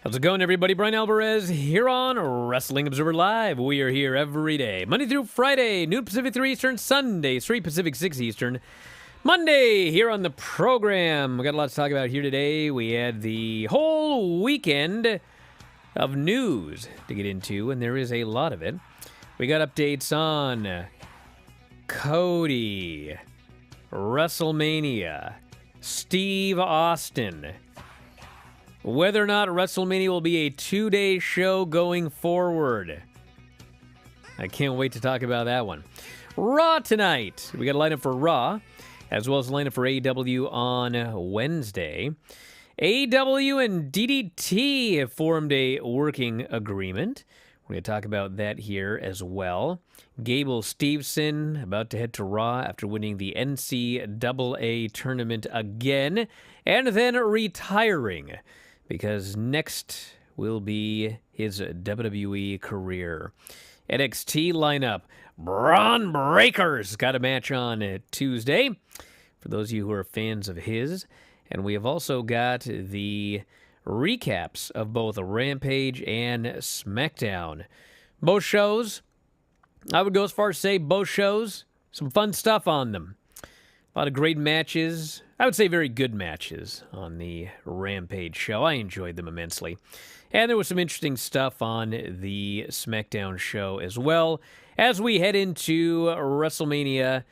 How's it going, everybody? Bryan Alvarez here on Wrestling Observer Live. We are here every day, Monday through Friday, noon Pacific, 3 Eastern, Sunday, 3 Pacific, 6 Eastern. Monday here on the program. We got a lot to talk about here today. We had the whole weekend of news to get into, and there is a lot of it. We got updates on Cody, WrestleMania, Steve Austin, whether or not WrestleMania will be a 2-day show going forward. I can't wait to talk about that one. Raw tonight. We got a lineup for Raw, as well as a lineup for AEW on Wednesday. AEW and DDT have formed a working agreement. We're going to talk about that here as well. Gable Steveson about to head to Raw after winning the NCAA tournament again, and then retiring, because next will be his WWE career. NXT lineup. Braun Breaker's got a match on Tuesday, for those of you who are fans of his. And we have also got the recaps of both Rampage and SmackDown. Both shows, I would go as far as say both shows, some fun stuff on them. A lot of great matches. I would say very good matches on the Rampage show. I enjoyed them immensely. And there was some interesting stuff on the SmackDown show as well, as we head into WrestleMania,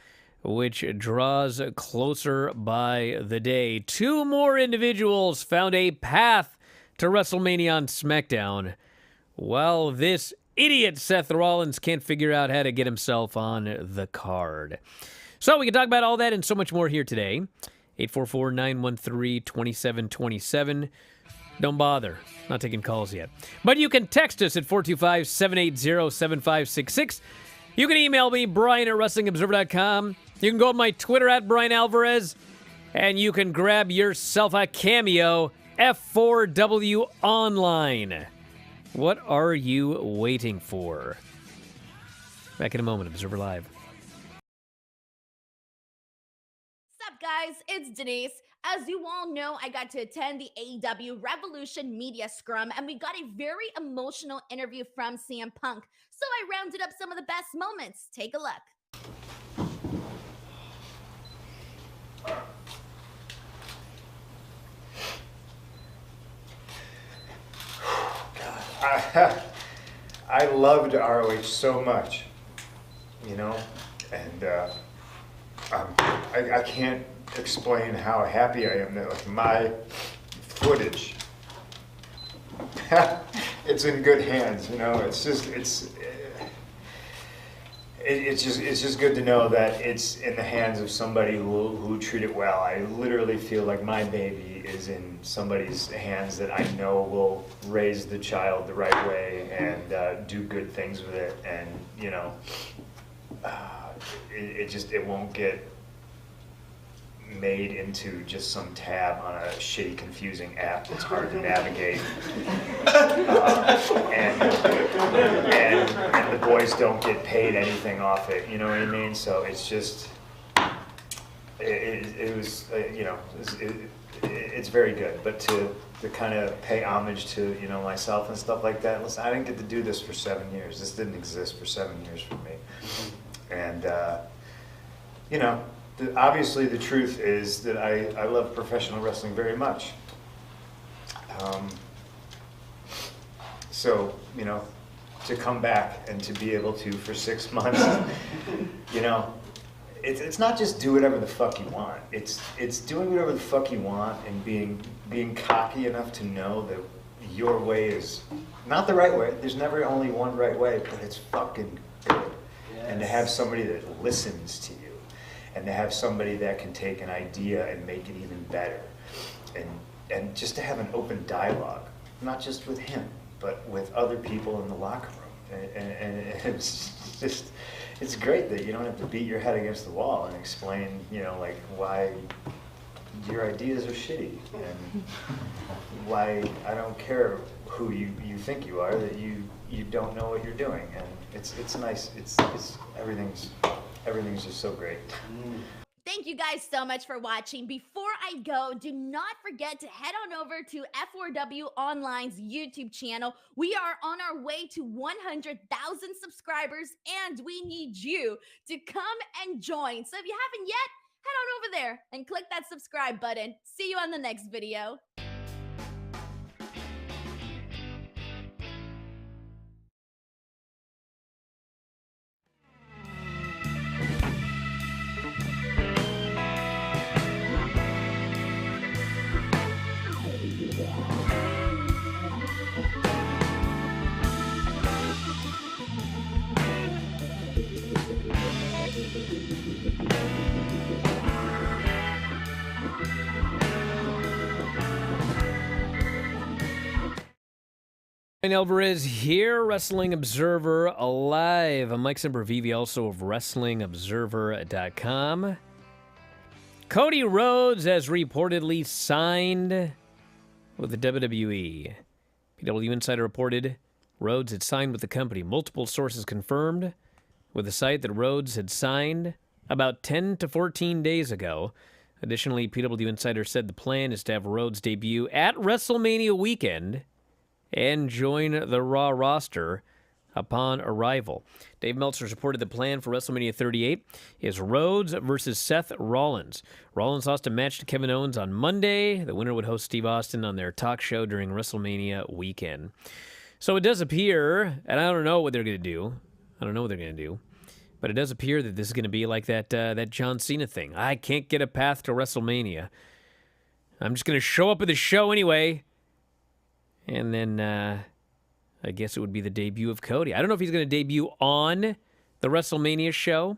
which draws closer by the day. 2 more individuals found a path to WrestleMania on SmackDown, while this idiot Seth Rollins can't figure out how to get himself on the card. So we can talk about all that and so much more here today. 844-913-2727. Don't bother. Not taking calls yet. But you can text us at 425-780-7566. You can email me, Bryan at WrestlingObserver.com. You can go to my Twitter at Bryan Alvarez. And you can grab yourself a Cameo F4W Online. What are you waiting for? Back in a moment, Observer Live. What's up, guys? It's Denise. As you all know, I got to attend the AEW Revolution Media Scrum, and we got a very emotional interview from CM Punk. So I rounded up some of the best moments. Take a look. I loved ROH so much, you know, and I can't explain how happy I am that, like, my footage, it's in good hands, you know. It's just good to know that it's in the hands of somebody who treat it well. I literally feel like my baby is in somebody's hands that I know will raise the child the right way and do good things with it, and you know, it won't get made into just some tab on a shitty, confusing app that's hard to navigate, and the boys don't get paid anything off it. You know what I mean? So it's just, it was, you know, it's very good. But to kind of pay homage to, you know, myself and stuff like that. Listen, I didn't get to do this for 7 years. This didn't exist for 7 years for me, and you know. Obviously, the truth is that I love professional wrestling very much. So, you know, to come back and to be able to, for 6 months, you know, it's not just do whatever the fuck you want. It's doing whatever the fuck you want and being cocky enough to know that your way is not the right way. There's never only one right way, but it's fucking good. Yes. And to have somebody that listens to you. And to have somebody that can take an idea and make it even better, and just to have an open dialogue, not just with him, but with other people in the locker room, and it's great that you don't have to beat your head against the wall and explain, you know, like why your ideas are shitty and why I don't care who you think you are, that you don't know what you're doing, and it's nice. It's everything's just so great. Thank you guys so much for watching. Before I go, do not forget to head on over to F4W Online's YouTube channel. We are on our way to 100,000 subscribers, and we need you to come and join. So if you haven't yet, head on over there and click that subscribe button. See you on the next video. Bryan Alvarez here, Wrestling Observer Live. I'm Mike Sempervive, also of WrestlingObserver.com. Cody Rhodes has reportedly signed with the WWE. PW Insider reported Rhodes had signed with the company. Multiple sources confirmed with the site that Rhodes had signed about 10 to 14 days ago. Additionally, PW Insider said the plan is to have Rhodes debut at WrestleMania weekend and join the Raw roster upon arrival. Dave Meltzer's reported the plan for WrestleMania 38 is Rhodes versus Seth Rollins. Rollins lost a match to Kevin Owens on Monday. The winner would host Steve Austin on their talk show during WrestleMania weekend. So it does appear, and I don't know what they're going to do. But it does appear that this is going to be like that John Cena thing. I can't get a path to WrestleMania. I'm just going to show up at the show anyway. And then I guess it would be the debut of Cody. I don't know if he's going to debut on the WrestleMania show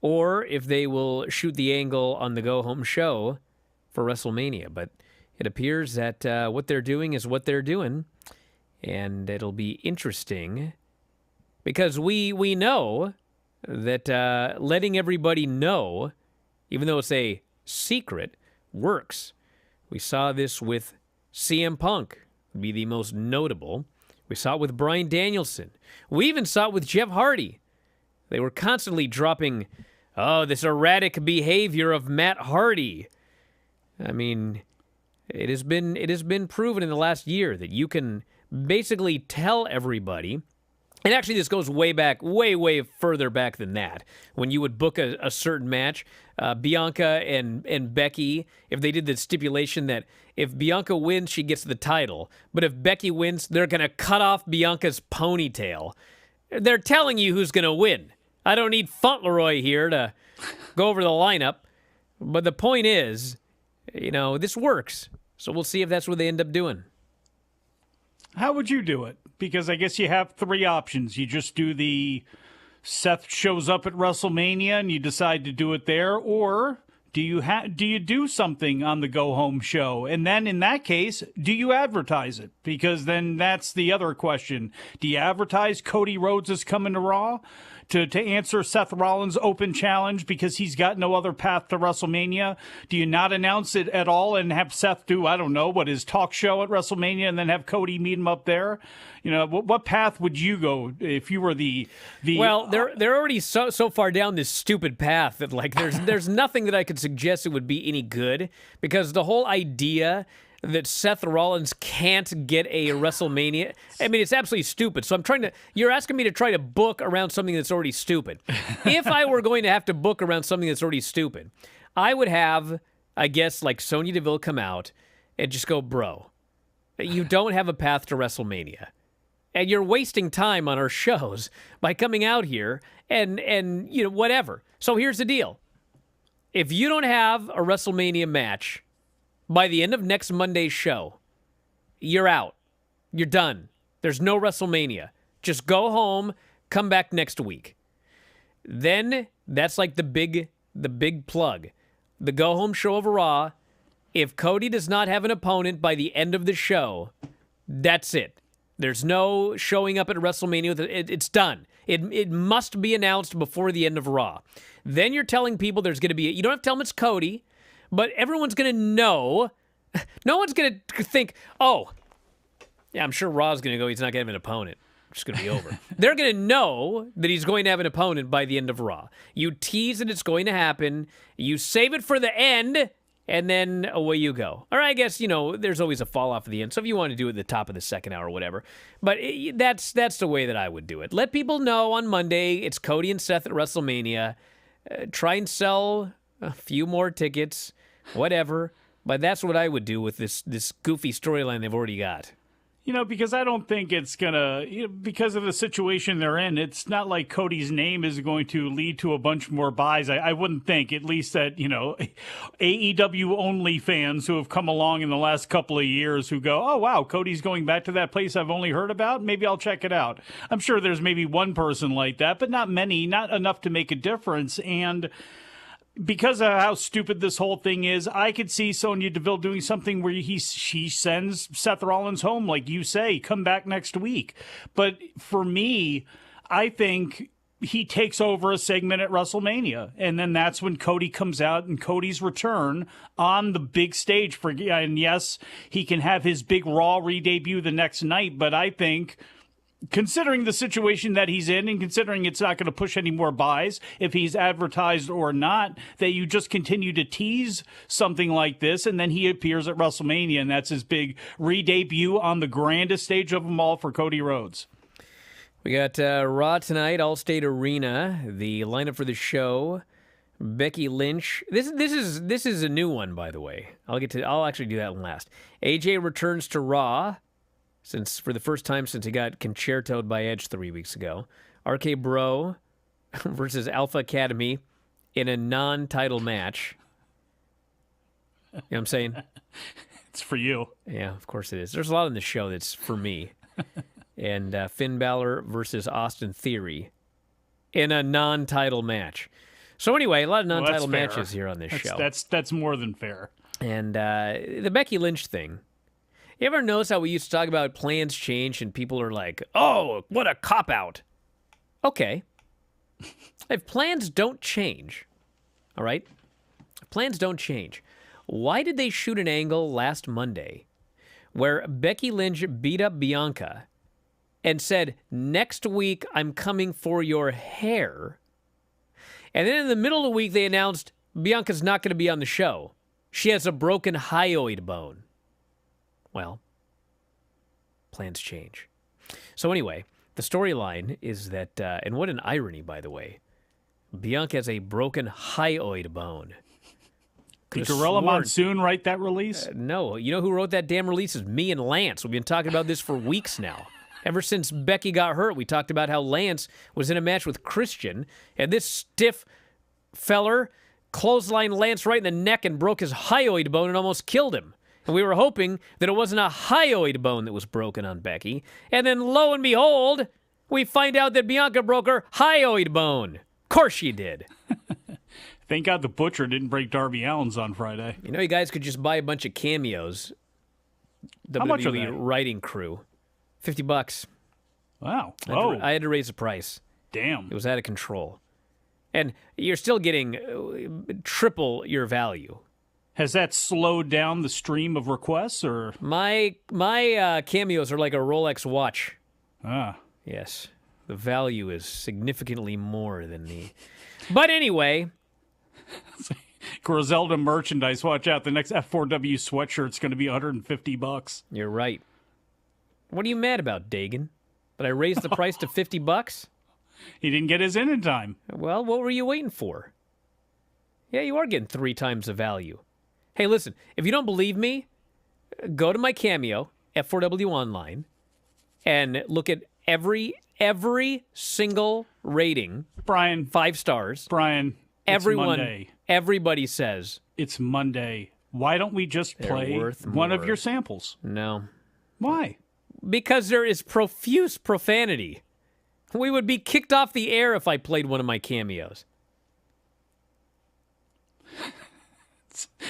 or if they will shoot the angle on the go-home show for WrestleMania. But it appears that what they're doing is what they're doing. And it'll be interesting because we know that letting everybody know, even though it's a secret, works. We saw this with CM Punk, would be the most notable. We saw it with Bryan Danielson. We even saw it with Jeff Hardy. They were constantly dropping, this erratic behavior of Matt Hardy. I mean, it has been proven in the last year that you can basically tell everybody. And actually, this goes way back, way further back than that. When you would book a certain match, Bianca and Becky, if they did the stipulation that if Bianca wins, she gets the title. But if Becky wins, they're going to cut off Bianca's ponytail. They're telling you who's going to win. I don't need Fauntleroy here to go over the lineup. But the point is, this works. So we'll see if that's what they end up doing. How would you do it? Because I guess you have three options. You just do the Seth shows up at WrestleMania and you decide to do it there, or do you do something on the go-home show? And then in that case, do you advertise it? Because then that's the other question. Do you advertise Cody Rhodes is coming to Raw to answer Seth Rollins' open challenge because he's got no other path to WrestleMania? Do you not announce it at all and have Seth do, his talk show at WrestleMania and then have Cody meet him up there? What path would you go if you were the Well, they're already so far down this stupid path that there's nothing that I could suggest it would be any good, because the whole idea that Seth Rollins can't get a WrestleMania, it's absolutely stupid. So you're asking me to try to book around something that's already stupid. If I were going to have to book around something that's already stupid, I would have, I guess, like Sonya Deville come out and just go, bro, you don't have a path to WrestleMania. And you're wasting time on our shows by coming out here and whatever. So here's the deal. If you don't have a WrestleMania match by the end of next Monday's show, you're out. You're done. There's no WrestleMania. Just go home, come back next week. Then that's like the big plug. The go-home show of Raw. If Cody does not have an opponent by the end of the show, that's it. There's no showing up at WrestleMania. It's done. It must be announced before the end of Raw. Then you're telling people there's going to be... You don't have to tell them it's Cody, but everyone's going to know. No one's going to think, I'm sure Raw's going to go, he's not going to have an opponent. It's going to be over. They're going to know that he's going to have an opponent by the end of Raw. You tease that it's going to happen. You save it for the end, and then away you go. Or I guess, there's always a fall off at the end. So if you want to do it at the top of the second hour or whatever. But that's the way that I would do it. Let people know on Monday it's Cody and Seth at WrestleMania. Try and sell a few more tickets, whatever. But that's what I would do with this goofy storyline they've already got. Because I don't think it's going to, because of the situation they're in, it's not like Cody's name is going to lead to a bunch more buys. I wouldn't think, at least that, AEW only fans who have come along in the last couple of years who go, oh, wow, Cody's going back to that place I've only heard about. Maybe I'll check it out. I'm sure there's maybe one person like that, but not many, not enough to make a difference. And because of how stupid this whole thing is, I could see Sonya Deville doing something where she sends Seth Rollins home, like you say, come back next week. But for me, I think he takes over a segment at WrestleMania, and then that's when Cody comes out and Cody's return on the big stage and yes, he can have his big Raw re-debut the next night, but I think, considering the situation that he's in and considering it's not going to push any more buys if he's advertised or not, that you just continue to tease something like this and then he appears at WrestleMania and that's his big re-debut on the grandest stage of them all for Cody Rhodes. We got Raw tonight, Allstate Arena. The lineup for the show: Becky Lynch. This is a new one, by the way. I'll actually do that one last. AJ returns to Raw, for the first time since he got concertoed by Edge 3 weeks ago. RK Bro versus Alpha Academy in a non-title match. You know what I'm saying? It's for you. Yeah, of course it is. There's a lot in the show that's for me. And Finn Balor versus Austin Theory in a non-title match. So anyway, a lot of non-title matches here on this show. That's more than fair. And the Becky Lynch thing. You ever notice how we used to talk about plans change and people are like, oh, what a cop-out. Okay. If plans don't change, all right? If plans don't change, why did they shoot an angle last Monday where Becky Lynch beat up Bianca and said, next week I'm coming for your hair? And then in the middle of the week they announced Bianca's not going to be on the show. She has a broken hyoid bone. Well, plans change. So anyway, the storyline is that, and what an irony, by the way, Bianca has a broken hyoid bone. Did Gorilla Monsoon write that release? No. You know who wrote that damn release? Is me and Lance. We've been talking about this for weeks now. Ever since Becky got hurt, we talked about how Lance was in a match with Christian, and this stiff feller clotheslined Lance right in the neck and broke his hyoid bone and almost killed him. And we were hoping that it wasn't a hyoid bone that was broken on Becky. And then lo and behold, we find out that Bianca broke her hyoid bone. Of course she did. Thank God the Butcher didn't break Darby Allin's on Friday. You know, you guys could just buy a bunch of cameos. How much are WWE they? writing crew. $50. Wow. I had to raise the price. Damn. It was out of control. And you're still getting triple your value. Has that slowed down the stream of requests, or? My cameos are like a Rolex watch. Ah. Yes. The value is significantly more than the... But anyway... Griselda merchandise. Watch out. The next F4W sweatshirt's going to be $150. You're right. What are you mad about, Dagan? That I raised the price to $50? He didn't get his in time. Well, what were you waiting for? Yeah, you are getting 3 times the value. Hey, listen, if you don't believe me, go to my Cameo, F4W Online, and look at every single rating. Brian. 5 stars. Brian, Monday. Everybody says. It's Monday. Why don't we just play one of your samples? No. Why? Because there is profuse profanity. We would be kicked off the air if I played one of my cameos.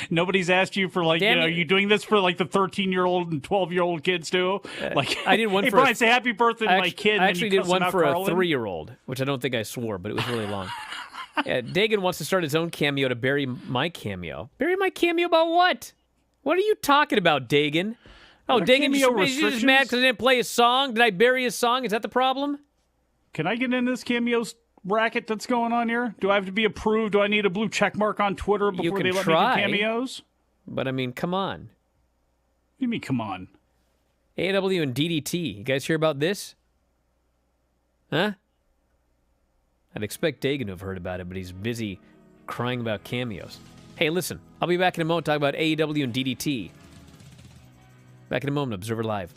Nobody's asked you for, like, are you doing this for, like, the 13-year-old and 12-year-old kids, too? Like, I did one hey, for Brian, say happy birthday to my kid. I actually did one for Carlin? a 3-year-old, which I don't think I swore, but it was really long. Dagan wants to start his own cameo to bury my cameo. Bury my cameo about what? What are you talking about, Dagan? Oh, Dagan, you just mad because I didn't play his song? Did I bury his song? Is that the problem? Can I get in this cameos racket that's going on here? Do I have to be approved? Do I need a blue check mark on Twitter before they let me do cameos? But I mean, come on. What do you mean, come on? AEW and DDT. You guys hear about this? Huh? I'd expect Dagan to have heard about it, but he's busy crying about cameos. Hey, listen, I'll be back in a moment to talk about AEW and DDT. Back in a moment, Observer Live.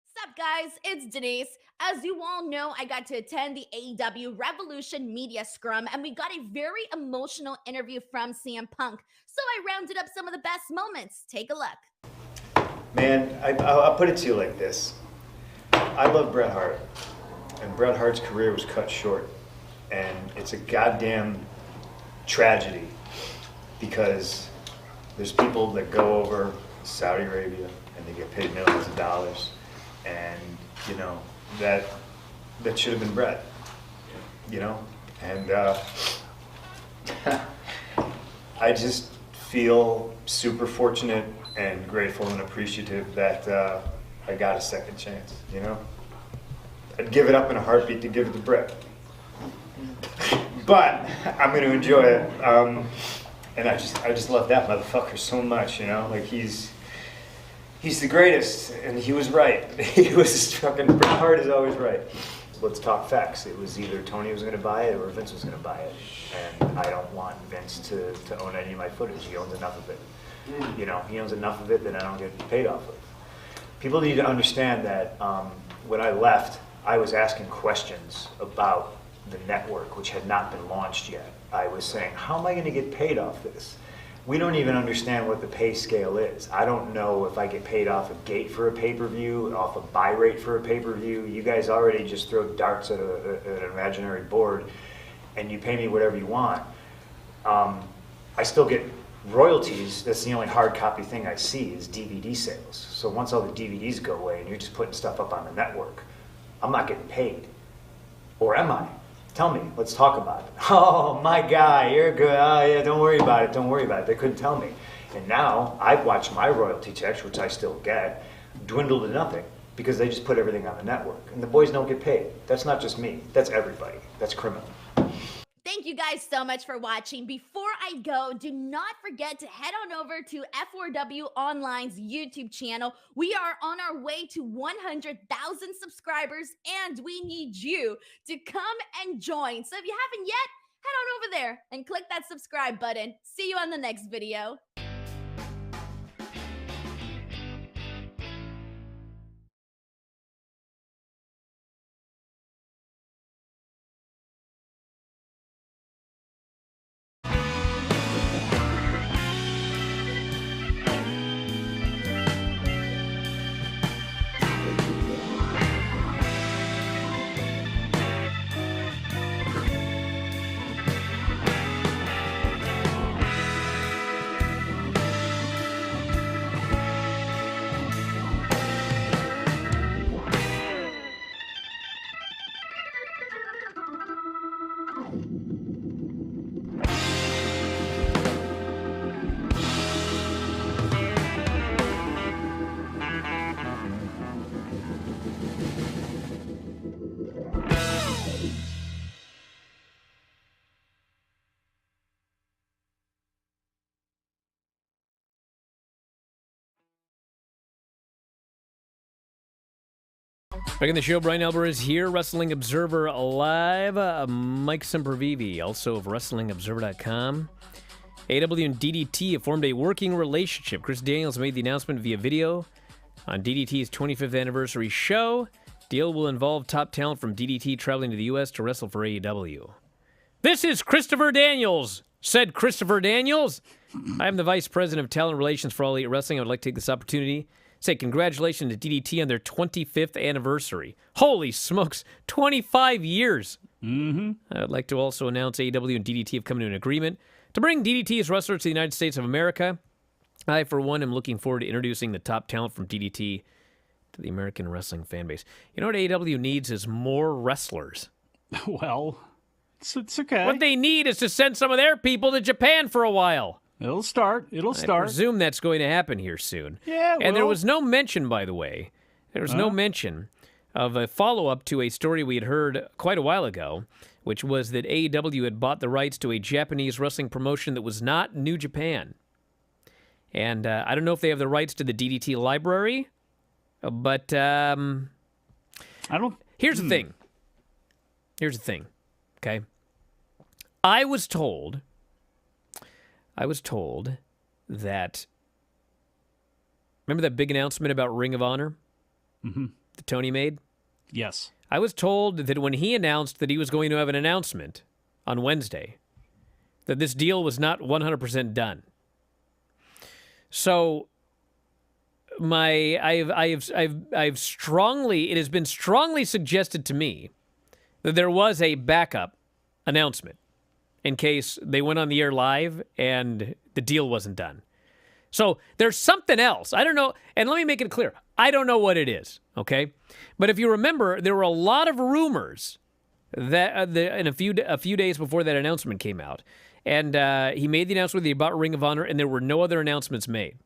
What's up, guys? It's Denise. As you all know, I got to attend the AEW Revolution Media Scrum, and we got a very emotional interview from CM Punk. So I rounded up some of the best moments. Take a look. Man, I'll put it to you like this. I love Bret Hart. and Bret Hart's career was cut short. And it's a goddamn tragedy because there's people that go over to Saudi Arabia and they get paid millions of dollars, and you know that should have been Bret, you know, and I just feel super fortunate and grateful and appreciative that I got a second chance, you know. I'd give it up in a heartbeat to give it to Bret, but I'm going to enjoy it. And I just love that motherfucker so much, you know. Like he's the greatest, and he was right. He was fucking, Bret Hart is always right. Let's talk facts. It was either Tony was going to buy it or Vince was going to buy it, and I don't want Vince to own any of my footage. He owns enough of it. You know, he owns enough of it that I don't get paid off of. People need to understand that when I left, I was asking questions about the network, which had not been launched yet. I was saying, how am I going to get paid off this? We don't even understand what the pay scale is. I don't know if I get paid off a gate for a pay-per-view, off a buy rate for a pay-per-view. You guys already just throw darts at an imaginary board, and you pay me whatever you want. I still get royalties. That's the only hard copy thing I see is DVD sales. So once all the DVDs go away and you're just putting stuff up on the network, I'm not getting paid. Or am I? Tell me, let's talk about it. Oh, my guy, you're good. Oh, yeah, don't worry about it, don't worry about it. They couldn't tell me. And now I've watched my royalty checks, which I still get, dwindle to nothing because they just put everything on the network. And the boys don't get paid. That's not just me, that's everybody. That's criminal. Thank you guys so much for watching. Before I go, do not forget to head on over to F4W Online's YouTube channel. We are on our way to 100,000 subscribers, and we need you to come and join. So if you haven't yet, head on over there and click that subscribe button. See you on the next video. Back in the show, Bryan Alvarez here, Wrestling Observer Live. Mike Sempervive, also of WrestlingObserver.com. AEW and DDT have formed a working relationship. Chris Daniels made the announcement via video on DDT's 25th anniversary show. Deal will involve top talent from DDT traveling to the U.S. to wrestle for AEW. This is Christopher Daniels, said Christopher Daniels. I am the Vice President of Talent Relations for All Elite Wrestling. I would like to take this opportunity say congratulations to DDT on their 25th anniversary. Holy smokes, 25 years. I would like to also announce AEW and DDT have come to an agreement to bring DDT's wrestlers to the United States of America. I, for one, am looking forward to introducing the top talent from DDT to the American wrestling fan base. You know what AEW needs is more wrestlers. Well, it's okay. What they need is to send some of their people to Japan for a while. It'll start. I presume that's going to happen here soon. Yeah, And there was no mention, by the way, no mention of a follow-up to a story we had heard quite a while ago, which was that AEW had bought the rights to a Japanese wrestling promotion that was not New Japan. And I don't know if they have the rights to the DDT library, but I don't. Here's the thing. Here's the thing, okay? I was told that, remember that big announcement about Ring of Honor that Tony made? Yes. I was told that when he announced that he was going to have an announcement on Wednesday, that this deal was not 100% done. So it has been strongly suggested to me that there was a backup announcement in case they went on the air live and the deal wasn't done. So there's something else. I don't know. And let me make it clear. I don't know what it is, okay? But if you remember, there were a lot of rumors that in a few days before that announcement came out. And he made the announcement about Ring of Honor, and there were no other announcements made.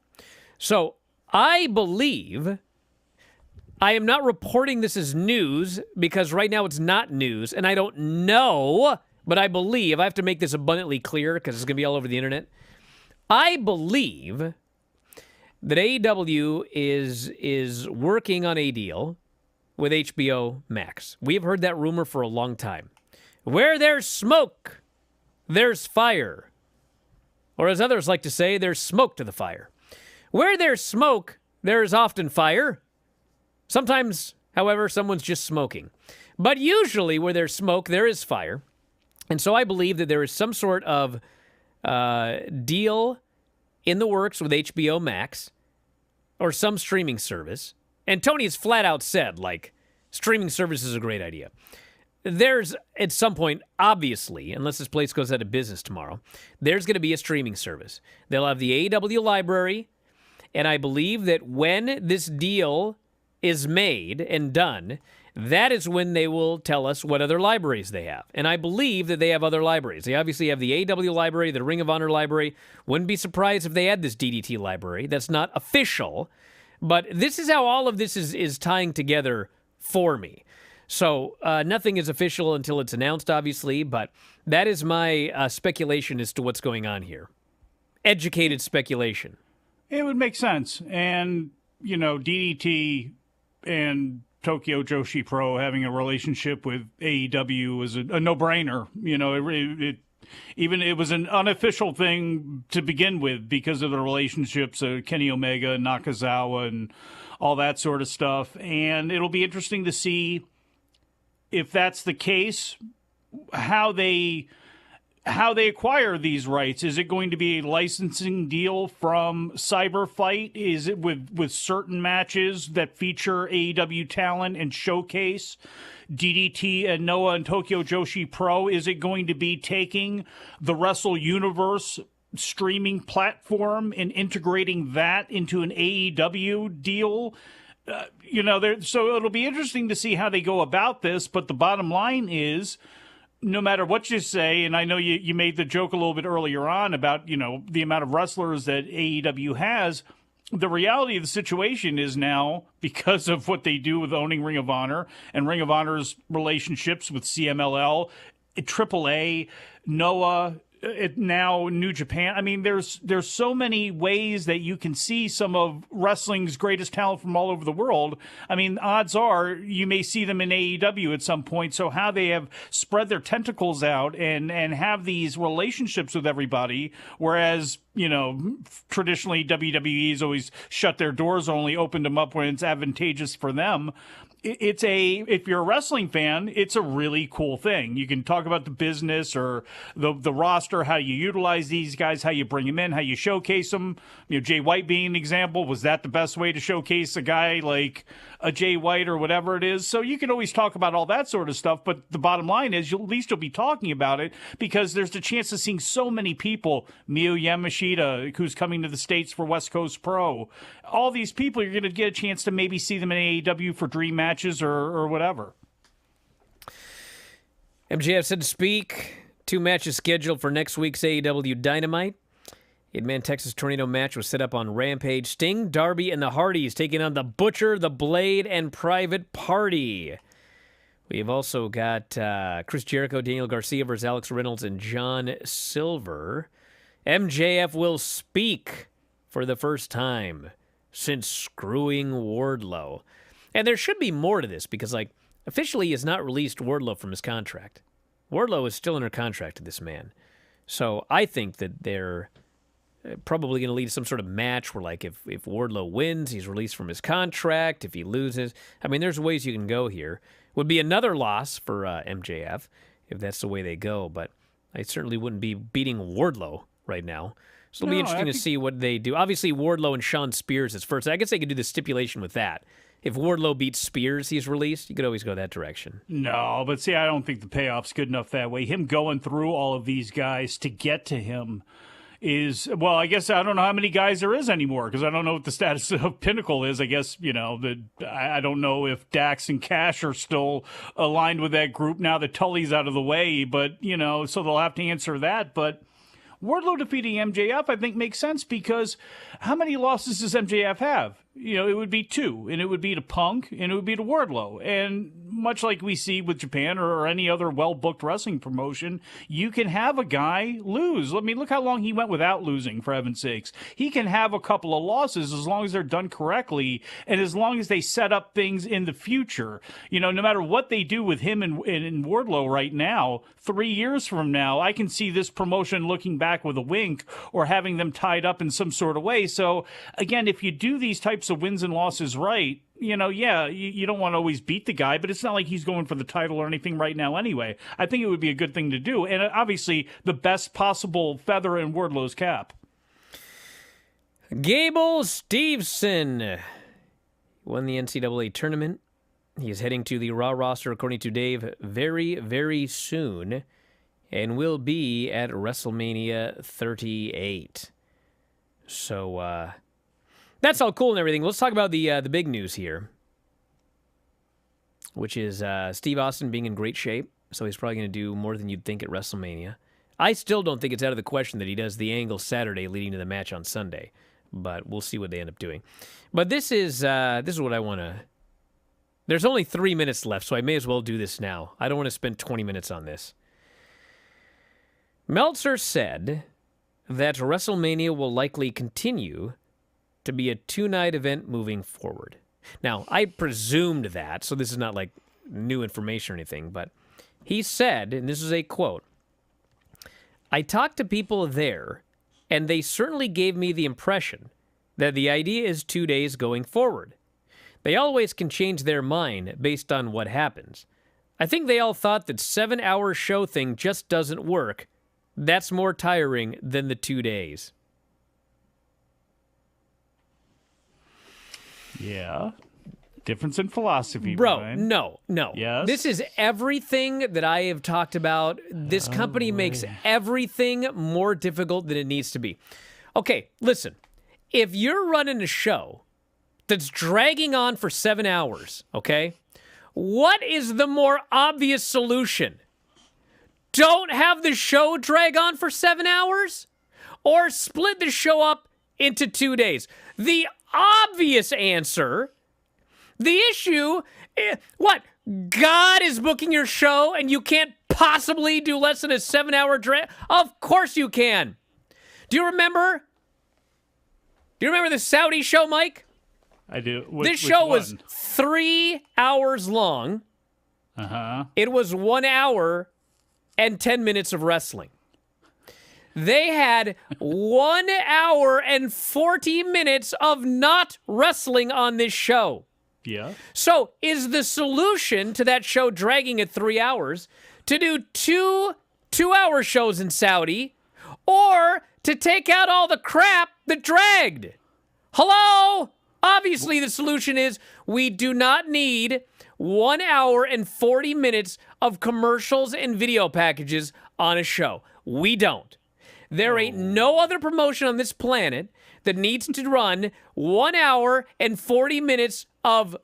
So I believe, I am not reporting this as news because right now it's not news, and I don't know, but I believe, I have to make this abundantly clear because it's going to be all over the internet. I believe that AEW is working on a deal with HBO Max. We have heard that rumor for a long time. Where there's smoke, there's fire. Or as others like to say, there's smoke to the fire. Where there's smoke, there is often fire. Sometimes, however, someone's just smoking. But usually where there's smoke, there is fire. And so I believe that there is some sort of deal in the works with HBO Max or some streaming service. And Tony has flat out said, like, streaming service is a great idea. There's, at some point, obviously, unless this place goes out of business tomorrow, there's going to be a streaming service. They'll have the AEW library, and I believe that when this deal is made and done, that is when they will tell us what other libraries they have. And I believe that they have other libraries. They obviously have the AEW library, the Ring of Honor library. Wouldn't be surprised if they had this DDT library. That's not official, but this is how all of this is tying together for me. So nothing is official until it's announced, obviously, but that is my speculation as to what's going on here. Educated speculation. It would make sense. And, you know, DDT and Tokyo Joshi Pro having a relationship with AEW was a no-brainer. You know, it was an unofficial thing to begin with because of the relationships of Kenny Omega and Nakazawa and all that sort of stuff. And it'll be interesting to see if that's the case, how they acquire these rights. Is it going to be a licensing deal from Cyberfight? Is it with certain matches that feature AEW talent and showcase DDT and Noah and Tokyo Joshi Pro? Is it going to be taking the Wrestle Universe streaming platform and integrating that into an AEW deal? So it'll be interesting to see how they go about this. But the bottom line is, no matter what you say, and I know you made the joke a little bit earlier on about, you know, the amount of wrestlers that AEW has, the reality of the situation is now, because of what they do with owning Ring of Honor and Ring of Honor's relationships with CMLL, AAA, Noah, now New Japan. I mean, there's so many ways that you can see some of wrestling's greatest talent from all over the world. I mean, odds are you may see them in AEW at some point. So how they have spread their tentacles out and have these relationships with everybody, whereas, you know, traditionally WWE's always shut their doors, only opened them up when it's advantageous for them. If you're a wrestling fan, it's a really cool thing. You can talk about the business or the roster, how you utilize these guys, how you bring them in, how you showcase them. You know, Jay White being an example. Was that the best way to showcase a guy like a Jay White or whatever it is? So you can always talk about all that sort of stuff, but the bottom line is at least you'll be talking about it because there's the chance of seeing so many people. Miyu Yamashita, who's coming to the States for West Coast Pro. All these people, you're going to get a chance to maybe see them in AEW for dream matches or whatever. MJF said to speak. 2 matches scheduled for next week's AEW Dynamite. 8-man Texas Tornado match was set up on Rampage. Sting, Darby, and the Hardys taking on the Butcher, the Blade, and Private Party. We've also got Chris Jericho, Daniel Garcia versus Alex Reynolds, and John Silver. MJF will speak for the first time since screwing Wardlow. And there should be more to this because, like, officially he has not released Wardlow from his contract. Wardlow is still under contract to this man. So I think that they're probably going to lead to some sort of match where, like, if Wardlow wins, he's released from his contract. If he loses, I mean, there's ways you can go here. Would be another loss for MJF if that's the way they go, but I certainly wouldn't be beating Wardlow right now. So it'll be interesting to see what they do. Obviously, Wardlow and Shawn Spears is first. I guess they could do the stipulation with that. if Wardlow beats Spears, he's released. You could always go that direction. No, but see, I don't think the payoff's good enough that way. Him going through all of these guys to get to him is, well, I guess I don't know how many guys there is anymore because I don't know what the status of Pinnacle is. I guess, I don't know if Dax and Cash are still aligned with that group now that Tully's out of the way, but, so they'll have to answer that. But Wardlow defeating MJF, I think, makes sense because how many losses does MJF have? It would be 2, and it would be to Punk, and it would be to Wardlow. And much like we see with Japan or any other well-booked wrestling promotion, you can have a guy lose. I mean, look how long he went without losing, for heaven's sakes. He can have a couple of losses as long as they're done correctly and as long as they set up things in the future. No matter what they do with him and Wardlow right now, 3 years from now, I can see this promotion looking back with a wink or having them tied up in some sort of way. So, again, if you do these types of wins and losses right, you don't want to always beat the guy, but it's not like he's going for the title or anything right now anyway. I think it would be a good thing to do. And obviously, the best possible feather in Wardlow's cap. Gable Steveson won the NCAA tournament. He is heading to the Raw roster, according to Dave, very, very soon, and will be at WrestleMania 38. So, that's all cool and everything. Let's talk about the big news here, which is Steve Austin being in great shape, so he's probably going to do more than you'd think at WrestleMania. I still don't think it's out of the question that he does the angle Saturday leading to the match on Sunday, but we'll see what they end up doing. But this is what I want to... There's only 3 minutes left, so I may as well do this now. I don't want to spend 20 minutes on this. Meltzer said that WrestleMania will likely continue to be a 2-night event moving forward. Now, I presumed that, so this is not like new information or anything, but he said, and this is a quote, "I talked to people there, and they certainly gave me the impression that the idea is 2 days going forward. They always can change their mind based on what happens. I think they all thought that 7-hour show thing just doesn't work. That's more tiring than the 2 days." Yeah. Difference in philosophy, Bro, Brian. no. Yes? This is everything that I have talked about. This company makes everything more difficult than it needs to be. Okay, listen. If you're running a show that's dragging on for 7 hours, okay, what is the more obvious solution? Don't have the show drag on for 7 hours? Or split the show up into 2 days? The obvious answer, the issue, what? God is booking your show and you can't possibly do less than a 7-hour drag? Of course you can. Do you remember the Saudi show, Mike? I do. This show was 3 hours long. Uh-huh. It was 1 hour and 10 minutes of wrestling. They had 1 hour and 40 minutes of not wrestling on this show. Yeah. So is the solution to that show dragging at 3 hours to do two-hour shows in Saudi, or to take out all the crap that dragged? Hello? Obviously, the solution is we do not need 1 hour and 40 minutes of commercials and video packages on a show. We don't. There ain't no other promotion on this planet that needs to run 1 hour and 40 minutes of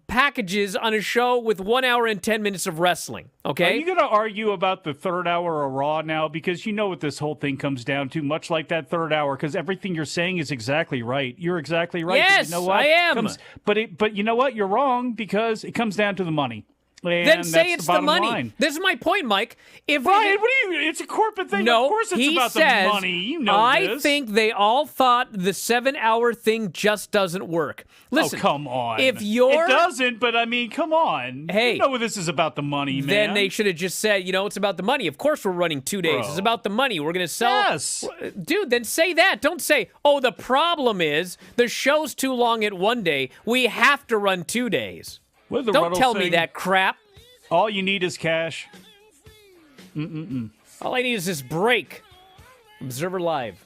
packages on a show with 1 hour and 10 minutes of wrestling, okay? Are you going to argue about the third hour of Raw now? Because you know what this whole thing comes down to, much like that third hour, because everything you're saying is exactly right. You're exactly right. Yes, you know what? I am. But you know what? You're wrong, because it comes down to the money. And then say that's it's the money. line. This is my point, Mike. If Brian, what do you? It's a corporate thing. No, of course it's he about says, the money. You know I this. think they all thought the 7-hour thing just doesn't work. Listen, oh, come on. If you're... It doesn't, but I mean, come on. Hey. You know this is about the money, man. Then they should have just said, it's about the money. Of course we're running 2 days. Bro. It's about the money. We're going to sell... Yes. Dude, then say that. Don't say, the problem is the show's too long at 1 day. We have to run 2 days. What did the Don't Ruddle tell say? me that crap. All you need is cash. All I need is this break. Observer Live.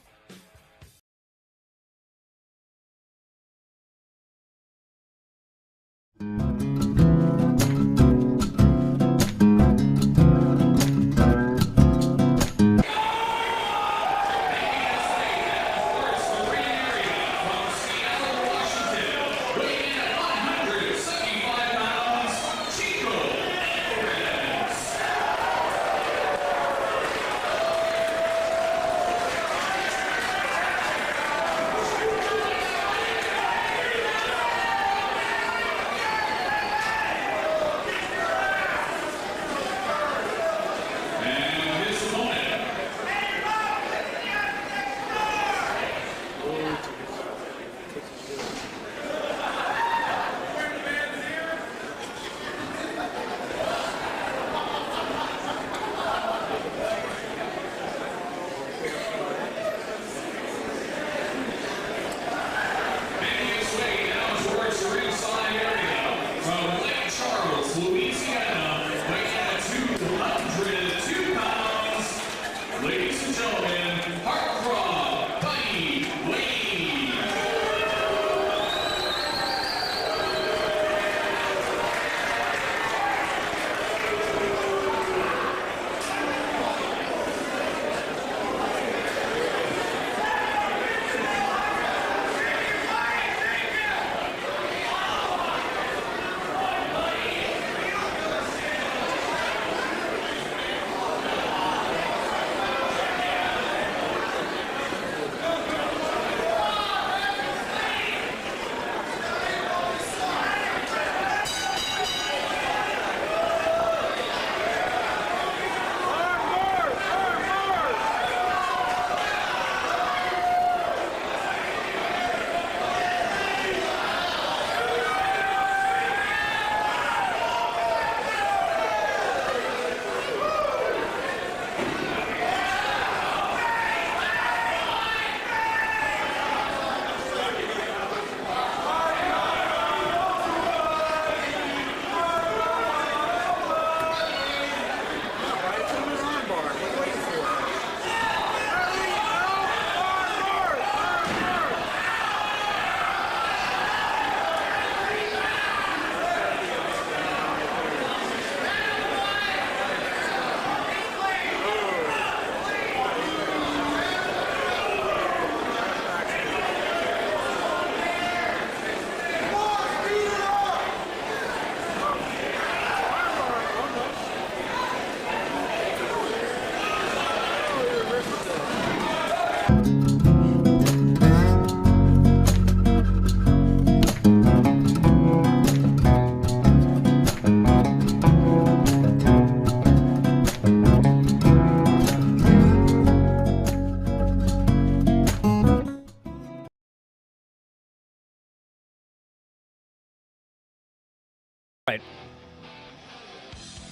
Right.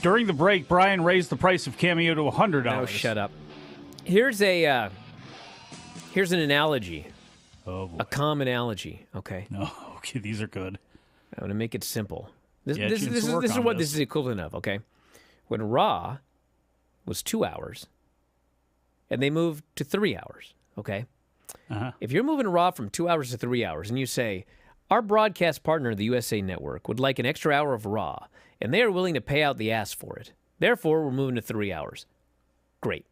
During the break, Bryan raised the price of Cameo to $100. Oh, shut up. Here's an analogy. Oh, boy. A common analogy, okay? No, okay, these are good. I'm going to make it simple. This Yeah, is Gene, work this is on what this. this is equivalent of, okay? When Raw was 2 hours, and they moved to 3 hours, okay? Uh-huh. If you're moving Raw from 2 hours to 3 hours, and you say, our broadcast partner, the USA Network, would like an extra hour of Raw, and they are willing to pay out the ass for it. Therefore, we're moving to 3 hours. Great.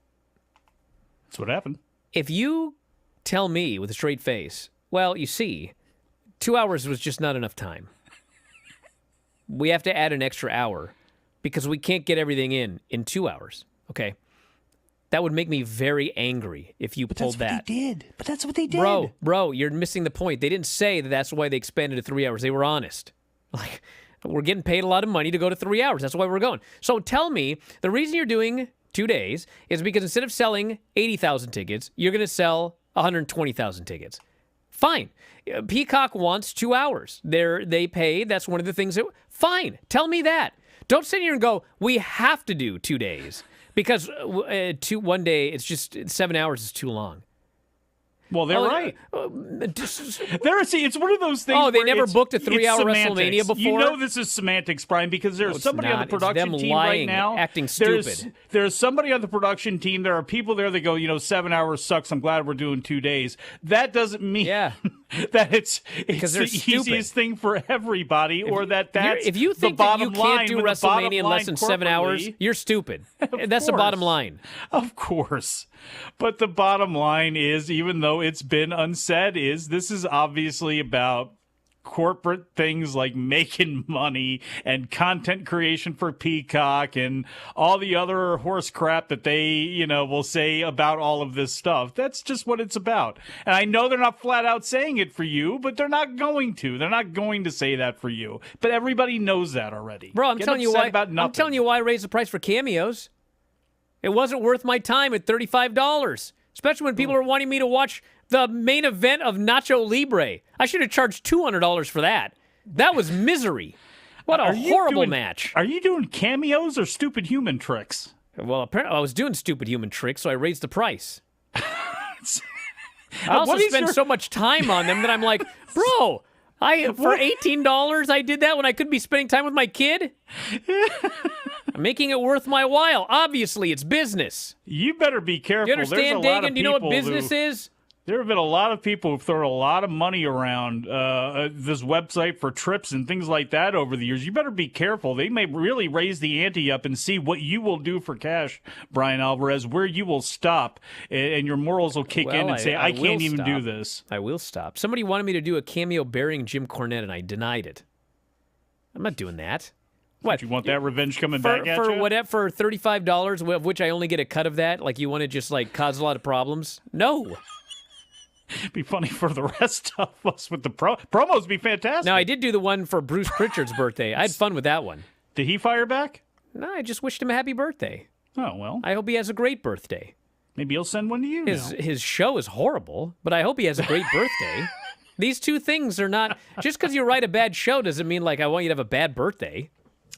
That's what happened. If you tell me with a straight face, well, you see, 2 hours was just not enough time. We have to add an extra hour because we can't get everything in 2 hours, okay? That would make me very angry if you pulled that. But that's what they did. Bro, you're missing the point. They didn't say that that's why they expanded to 3 hours. They were honest. Like, we're getting paid a lot of money to go to 3 hours. That's why we're going. So tell me, the reason you're doing 2 days is because instead of selling 80,000 tickets, you're going to sell 120,000 tickets. Fine. Peacock wants 2 hours. They pay. That's one of the things that... Fine. Tell me that. Don't sit here and go, we have to do 2 days. Because 1 day, it's just 7 hours is too long. Well, they're right. It's one of those things. Oh, they where never booked a 3 hour semantics. WrestleMania before? You know this is semantics, Brian, because there's somebody on the production team lying, right now. acting stupid. There's somebody on the production team. There are people there that go, 7 hours sucks. I'm glad we're doing 2 days. That doesn't mean that it's the easiest thing for everybody, or that's if you think the that bottom you can't line, do when the bottom WrestleMania in less than 7 hours, you're stupid. That's the bottom line. Of course. But the bottom line is, even though it's been unsaid, is this is obviously about corporate things like making money and content creation for Peacock and all the other horse crap that they, will say about all of this stuff. That's just what it's about. And I know they're not flat out saying it for you, but they're not going to. They're not going to say that for you. But everybody knows that already. Bro, I'm telling you why I raised the price for cameos. It wasn't worth my time at $35, especially when people are wanting me to watch the main event of Nacho Libre. I should have charged $200 for that. That was misery. What a horrible match. Are you doing cameos or stupid human tricks? Well, apparently I was doing stupid human tricks, so I raised the price. I also spend so much time on them that I'm like, bro, for $18 I did that when I could be spending time with my kid? I'm making it worth my while. Obviously, it's business. You better be careful. You understand, Dagan? Do you know what business is? There have been a lot of people who've thrown a lot of money around this website for trips and things like that over the years. You better be careful. They may really raise the ante up and see what you will do for cash, Bryan Alvarez, where you will stop, and your morals will kick in and say, I can't even do this. I will stop. Somebody wanted me to do a cameo burying Jim Cornette, and I denied it. I'm not doing that. What? You want that revenge coming back at you? For $35, of which I only get a cut of that? Like, you want to just, cause a lot of problems? No. It'd be funny for the rest of us with the promos. Be fantastic. Now, I did do the one for Bruce Pritchard's birthday. I had fun with that one. Did he fire back? No, I just wished him a happy birthday. Oh, well. I hope he has a great birthday. Maybe he'll send one to you. His show is horrible, but I hope he has a great birthday. These two things are not... Just because you write a bad show doesn't mean, I want you to have a bad birthday.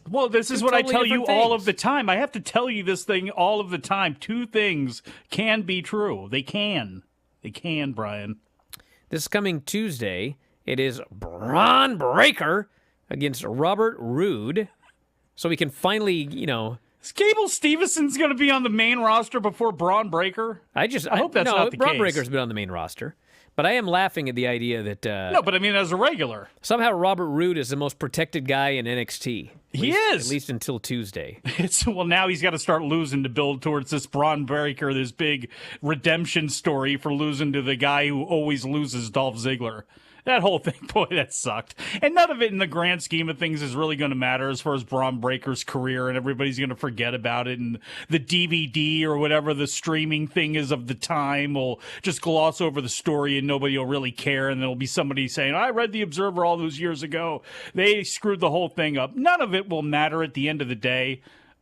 Well, this is what I tell you all of the time. I have to tell you this thing all of the time. Two things can be true. They can. They can, Brian. This coming Tuesday, it is Braun Breaker against Robert Roode. So we can finally, Is Gable Stevenson's going to be on the main roster before Braun Breaker? I hope that's not the case. Braun Breaker's been on the main roster. But I am laughing at the idea that... no, but I mean as a regular. Somehow Robert Roode is the most protected guy in NXT. He is. At least until Tuesday. Well, now he's got to start losing to build towards this Braun Breaker, this big redemption story for losing to the guy who always loses, Dolph Ziggler. That whole thing, boy, that sucked. And none of it in the grand scheme of things is really going to matter as far as Braun Breaker's career, and everybody's going to forget about it. And the DVD or whatever the streaming thing is of the time will just gloss over the story and nobody will really care. And there'll be somebody saying, I read The Observer all those years ago. They screwed the whole thing up. None of it will matter at the end of the day.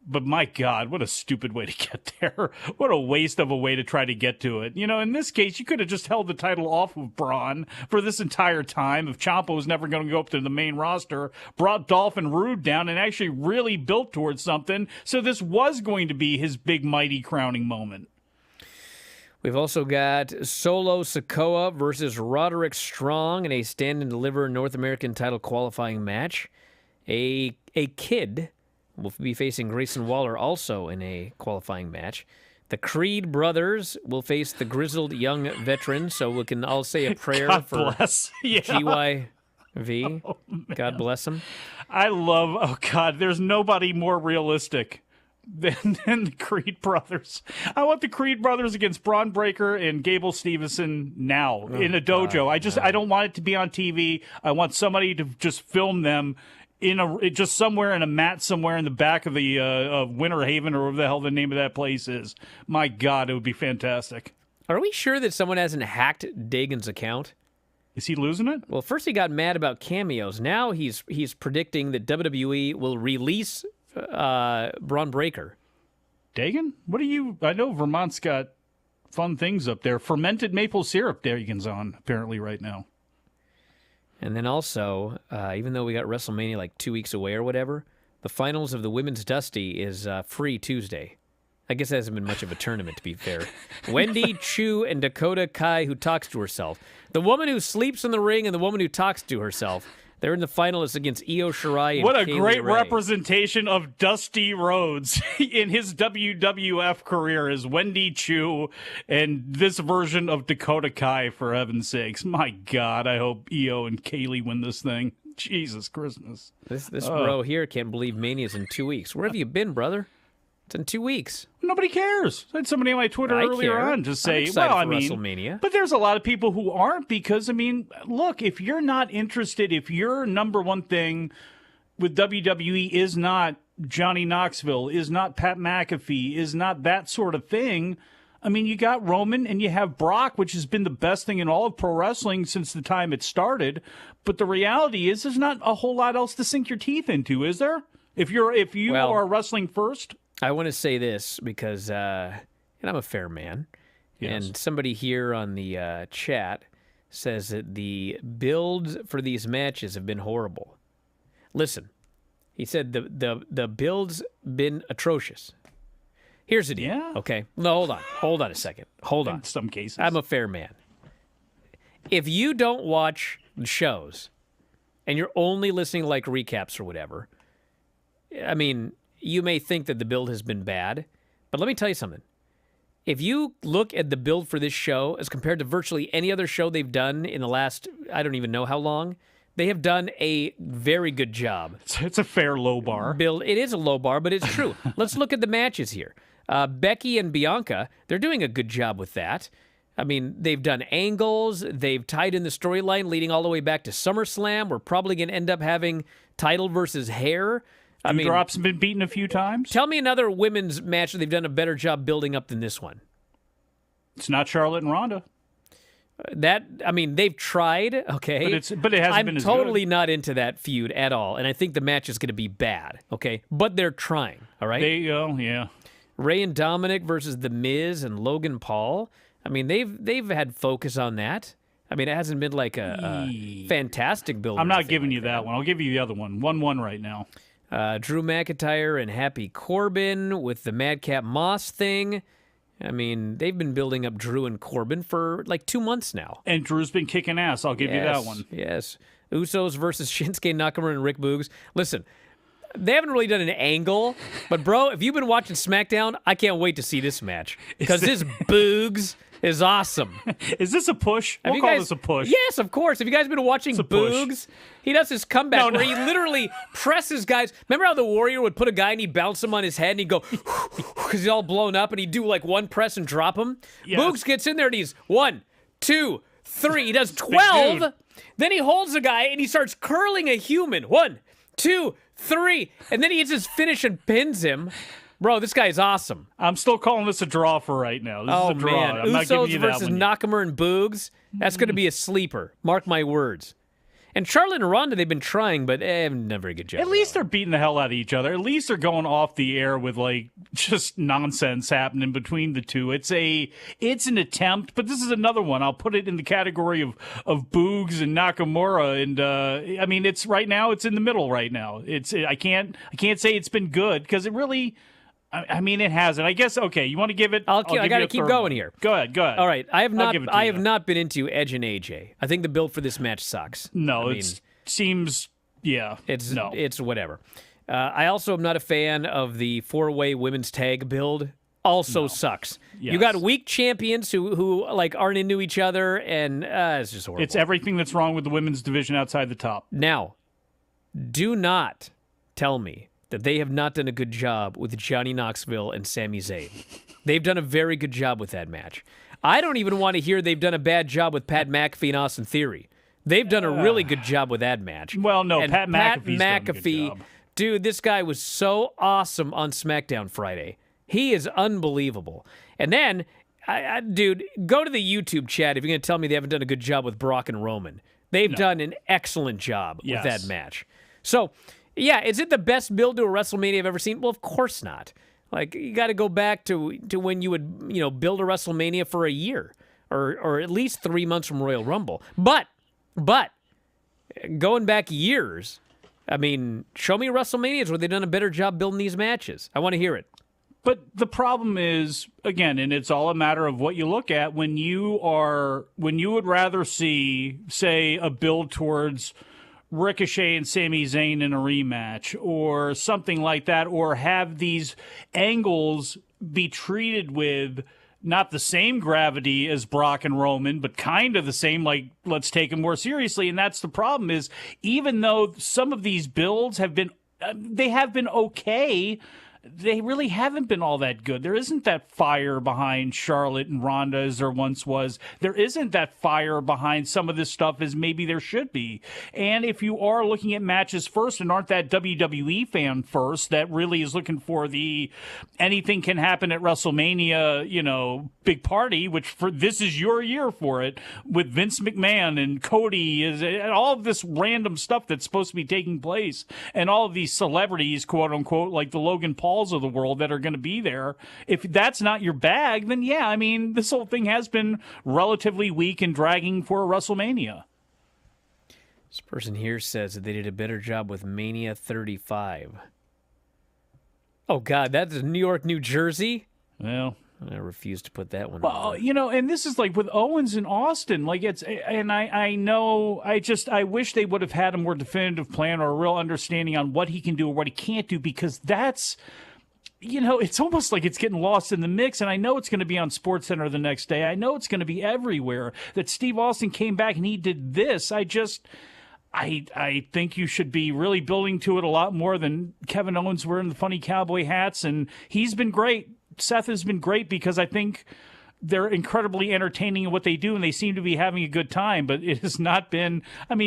But my God, what a stupid way to get there. What a waste of a way to try to get to it. You know, in this case, you could have just held the title off of Braun for this entire time. If Ciampa was never going to go up to the main roster, brought Dolph and Rude down and actually really built towards something. So this was going to be his big, mighty crowning moment. We've also got Solo Sikoa versus Roderick Strong in a Stand and Deliver North American title qualifying match. A kid will be facing Grayson Waller also in a qualifying match. The Creed brothers will face the grizzled young veterans, so we can all say a prayer God for bless. Yeah. GYV. Oh, God bless them. I love, oh God, there's nobody more realistic than the Creed brothers. I want the Creed brothers against Braun Breaker and Gable Stevenson now in a dojo. I don't want it to be on TV. I want somebody to just film them just somewhere in a mat somewhere in the back of the Winter Haven or whatever the hell the name of that place is. My God, it would be fantastic. Are we sure that someone hasn't hacked Dagan's account? Is he losing it? Well, first he got mad about cameos. Now he's predicting that WWE will release Braun Breaker. Dagan? What are you... I know Vermont's got fun things up there. Fermented maple syrup Dagan's on, apparently, right now. And then also, even though we got WrestleMania like 2 weeks away or whatever, the finals of the Women's Dusty is free Tuesday. I guess it hasn't been much of a tournament, to be fair. Wendy Chu and Dakota Kai, who talks to herself. The woman who sleeps in the ring and the woman who talks to herself. They're in the finalists against Io Shirai and What a Kaylee great Ray. representation of Dusty Rhodes in his WWF career is Wendy Chu and this version of Dakota Kai, for heaven's sakes. My God, I hope Io and Kaylee win this thing. Jesus Christmas. This bro here can't believe Mania's in 2 weeks. Where have you been, brother? It's in 2 weeks. Nobody cares. I had somebody on my Twitter earlier care. on to say, I'm excited well, for I mean, WrestleMania. But there's a lot of people who aren't because, I mean, look, if you're not interested, if your number one thing with WWE is not Johnny Knoxville, is not Pat McAfee, is not that sort of thing, I mean, you got Roman and you have Brock, which has been the best thing in all of pro wrestling since the time it started. But the reality is there's not a whole lot else to sink your teeth into, is there? If you are wrestling first? I want to say this because and I'm a fair man. Yes. And somebody here on the chat says that the builds for these matches have been horrible. Listen, he said the build's been atrocious. Here's the deal. Yeah. Okay. No, hold on a second. Hold on. In some cases. I'm a fair man. If you don't watch the shows and you're only listening to like recaps or whatever, I mean, you may think that the build has been bad, but let me tell you something. If you look at the build for this show as compared to virtually any other show they've done in the last, I don't even know how long, they have done a very good job. It's a fair low bar. It is a low bar, but it's true. Let's look at the matches here. Becky and Bianca, they're doing a good job with that. I mean, they've done angles. They've tied in the storyline leading all the way back to SummerSlam. We're probably going to end up having title versus hair. I mean, Dewdrop's been beaten a few times. Tell me another women's match that they've done a better job building up than this one. It's not Charlotte and Ronda. They've tried, okay? But it hasn't been as good. I'm totally not into that feud at all, and I think the match is going to be bad, okay? But they're trying, all right? Yeah. Ray and Dominic versus The Miz and Logan Paul. I mean, they've had focus on that. I mean, it hasn't been like a fantastic build. I'm not giving you that one. I'll give you the other one. 1-1 right now. Drew McIntyre and Happy Corbin with the Madcap Moss thing. I mean, they've been building up Drew and Corbin for like 2 months now. And Drew's been kicking ass. I'll give you that one. Yes. Usos versus Shinsuke Nakamura and Rick Boogs. Listen, they haven't really done an angle, but bro, if you've been watching SmackDown, I can't wait to see this match because this Boogs is awesome. Is this a push? We'll call this a push. Yes, of course. Have you guys been watching Boogs? He does his comeback where he literally presses guys. Remember how the Warrior would put a guy and he'd bounce him on his head and he'd go because he's all blown up and he'd do like one press and drop him? Yes. Boogs gets in there and he's 1, 2, 3. He does 12. Then he holds a guy and he starts curling a human. 1, 2, 3. And then he hits his finish and pins him. Bro, this guy's awesome. I'm still calling this a draw for right now. This is a draw. Man. I'm not giving Usos you that versus one. Nakamura and Boogs. That's going to be a sleeper. Mark my words. And Charlotte and Ronda, they've been trying, but haven't done a very good job. At least they're beating the hell out of each other. At least they're going off the air with like just nonsense happening between the two. It's an attempt, but this is another one. I'll put it in the category of Boogs and Nakamura, and I mean it's right now. It's in the middle right now. I can't say it's been good because it really. I mean, it hasn't. I guess. Okay, you want to give it? I got to keep going here. Go ahead. All right, I have not been into Edge and AJ. I think the build for this match sucks. No, it seems. Yeah, it's whatever. I also am not a fan of the 4-way women's tag build. Also sucks. Yes. You got weak champions who like aren't into each other, and it's just horrible. It's everything that's wrong with the women's division outside the top. Now, do not tell me that they have not done a good job with Johnny Knoxville and Sami Zayn. They've done a very good job with that match. I don't even want to hear they've done a bad job with Pat McAfee and Austin Theory. They've done a really good job with that match. Well, no, and Pat McAfee's done a good job. Dude, this guy was so awesome on SmackDown Friday. He is unbelievable. And then, dude, go to the YouTube chat if you're going to tell me they haven't done a good job with Brock and Roman. They've done an excellent job with that match. So, yeah, is it the best build to a WrestleMania I've ever seen? Well, of course not. Like, you got to go back to when you would, build a WrestleMania for a year or at least 3 months from Royal Rumble. But going back years, I mean, show me WrestleManias where they've done a better job building these matches. I want to hear it. But the problem is, again, and it's all a matter of what you look at, when you would rather see, say, a build towards Ricochet and Sami Zayn in a rematch or something like that, or have these angles be treated with not the same gravity as Brock and Roman, but kind of the same, like, let's take them more seriously. And that's the problem is, even though some of these builds have been, they have been okay, they really haven't been all that good. There isn't that fire behind Charlotte and Ronda as there once was. There isn't that fire behind some of this stuff as maybe there should be. And if you are looking at matches first and aren't that WWE fan first that really is looking for the anything can happen at WrestleMania, big party, which this is your year for it, with Vince McMahon and Cody and all of this random stuff that's supposed to be taking place, and all of these celebrities, quote unquote, like the Logan Pauls of the world that are going to be there. If that's not your bag, then yeah, I mean, this whole thing has been relatively weak and dragging for a WrestleMania. This person here says that they did a better job with Mania 35. Oh, God, that's New York, New Jersey? Well, I refuse to put that one on. Well, and this is like with Owens and Austin, like I wish they would have had a more definitive plan or a real understanding on what he can do or what he can't do, because that's, it's almost like it's getting lost in the mix. And I know it's going to be on SportsCenter the next day. I know it's going to be everywhere that Steve Austin came back and he did this. I think you should be really building to it a lot more than Kevin Owens wearing the funny cowboy hats. And he's been great. Seth has been great because I think they're incredibly entertaining in what they do and they seem to be having a good time, but it has not been,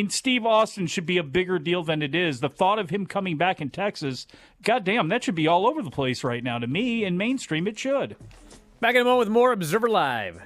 Steve Austin should be a bigger deal than it is. The thought of him coming back in Texas, goddamn, that should be all over the place right now. To me, in mainstream, it should. Back in a moment with more Observer Live.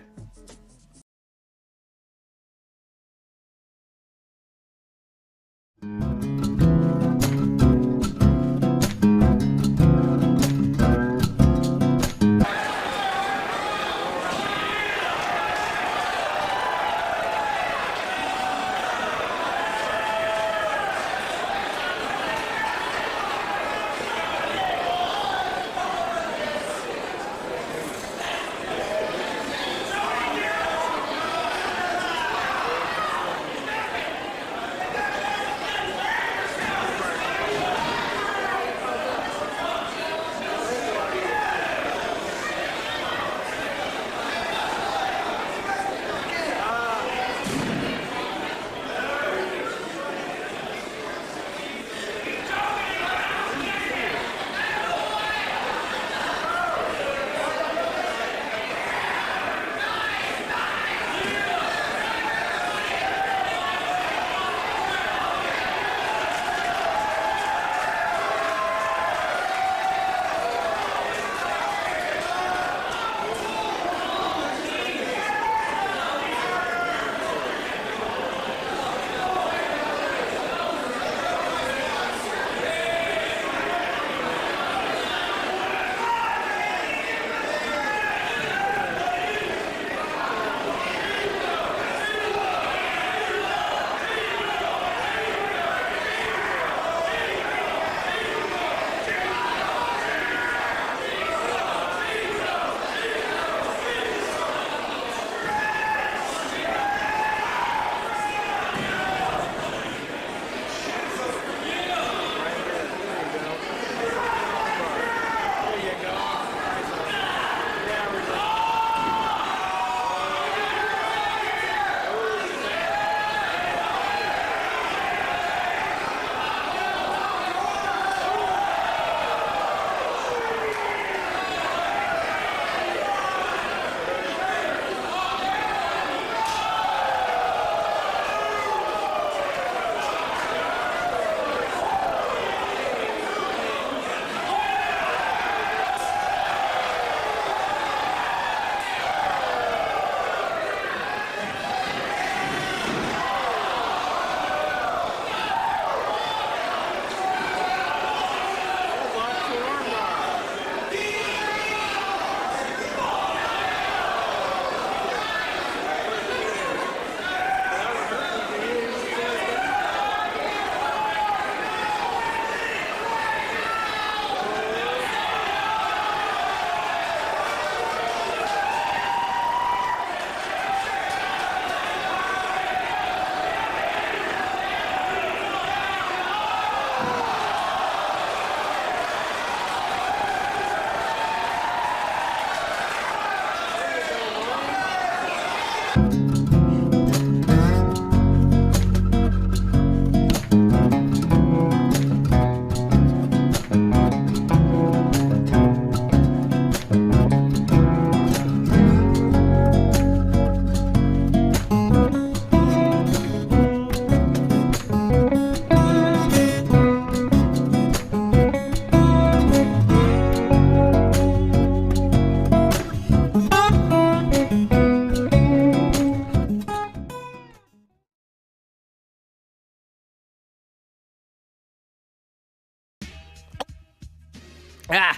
Ah!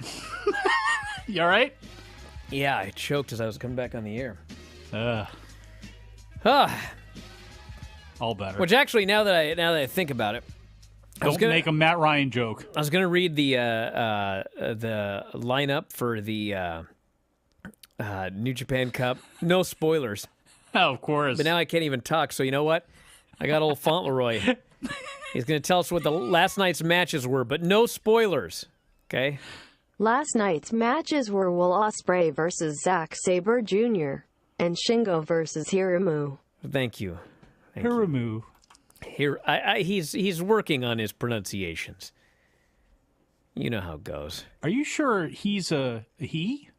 You all right? Yeah, I choked as I was coming back on the air. All better. Which actually, now that I think about it, Don't make a Matt Ryan joke. I was gonna read the lineup for the New Japan Cup. No spoilers. Oh, of course. But now I can't even talk. So you know what? I got old Fauntleroy. He's gonna tell us what the last night's matches were, but no spoilers. Okay. Last night's matches were Will Ospreay versus Zack Sabre Jr. and Shingo versus Hiramu. Thank you. Hiramu. Here, he's working on his pronunciations. You know how it goes. Are you sure he's a he?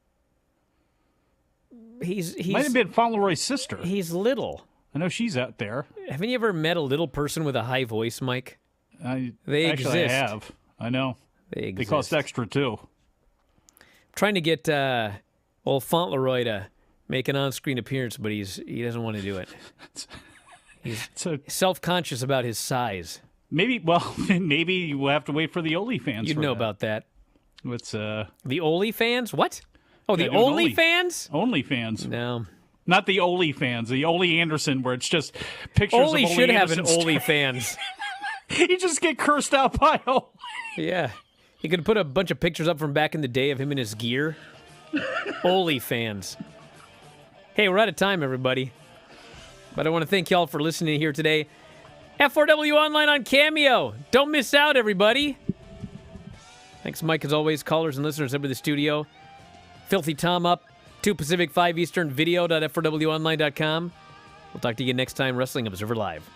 He's Might have been Fauntleroy's sister. He's little. I know she's out there. Haven't you ever met a little person with a high voice, Mike? They exist. I have. I know. They cost extra, too. I'm trying to get old Fauntleroy to make an on-screen appearance, but he doesn't want to do it. He's self-conscious about his size. Maybe we'll have to wait for the OnlyFans. You'd know about that. What's the OnlyFans? What? Oh, yeah, the OnlyFans? OnlyFans. No. Not the OnlyFans, the Ole Anderson, where it's just pictures of Ole Anderson. should have an OnlyFans. You just get cursed out by Ole. Yeah. You could put a bunch of pictures up from back in the day of him in his gear. OnlyFans. Hey, we're out of time, everybody. But I want to thank y'all for listening here today. F4W Online on Cameo. Don't miss out, everybody. Thanks, Mike, as always. Callers and listeners up in the studio. Filthy Tom up. 2 Pacific, 5 Eastern, video.f4wonline.com. We'll talk to you next time, Wrestling Observer Live.